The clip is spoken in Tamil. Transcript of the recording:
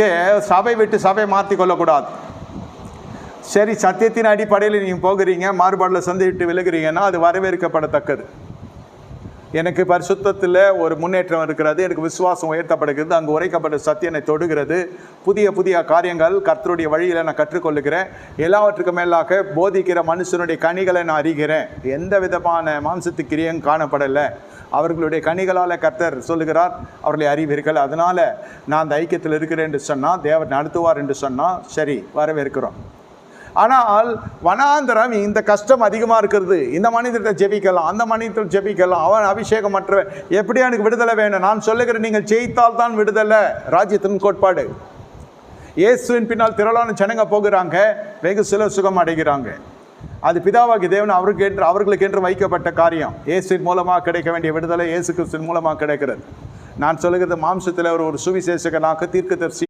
உங்களுக்கு சபை விட்டு சபை மாற்றி கொள்ளக்கூடாது. சரி, சத்தியத்தின் அடிப்படையில் நீங்கள் போகிறீங்க, மாறுபாடில் சந்திட்டு விலகிறீங்கன்னா அது வரவேற்கப்படத்தக்கது. எனக்கு பரிசுத்தத்தில் ஒரு முன்னேற்றம் இருக்கிறது, எனக்கு விசுவாசம் உயர்த்தப்படுகிறது, அங்கு உரைக்கப்பட்ட சத்தியனை தொடுகிறது, புதிய புதிய காரியங்கள் கர்த்தருடைய வழியில் நான் கற்றுக்கொள்ளுகிறேன், எல்லாவற்றுக்கும் மேலாக போதிக்கிற மனுஷனுடைய கனிகளை நான் அறிகிறேன், எந்த விதமான மாம்சத்து கிரியும் காணப்படலை, அவர்களுடைய கனிகளால் கர்த்தர் சொல்லுகிறார் அவர்களை அறிவீர்கள், அதனால் நான் அந்த ஐக்கியத்தில் இருக்கிறேன் என்று சொன்னால், தேவன் நடத்துவார் என்று சொன்னால் சரி, வரவேற்கிறோம். ஆனால் வனாந்தரம் இந்த கஷ்டம் அதிகமாக இருக்கிறது, இந்த மனிதத்தை ஜெபிக்கலாம், அந்த மனிதத்தை ஜெபிக்கலாம், அவன் அபிஷேகமற்றவன், எப்படி எனக்கு விடுதலை வேணும்? நான் சொல்லுகிறேன், நீங்கள் ஜெயித்தால் தான் விடுதலை. ராஜ்யத்தின் கோட்பாடு. இயேசுவின் பின்னால் திரளான ஜனங்க போகிறாங்க, வெகு சிலர் சுகம் அடைகிறாங்க. அது பிதாவாகி தேவன் அவர்களுக்கு என்று வைக்கப்பட்ட காரியம். இயேசுவின் மூலமாக கிடைக்க வேண்டிய விடுதலை இயேசு கிறிஸ்துவின் மூலமாக கிடைக்கிறது. நான் சொல்லுகிறது மாம்சத்தில் ஒரு சுவிசேஷகனாக தீர்க்கதரிசி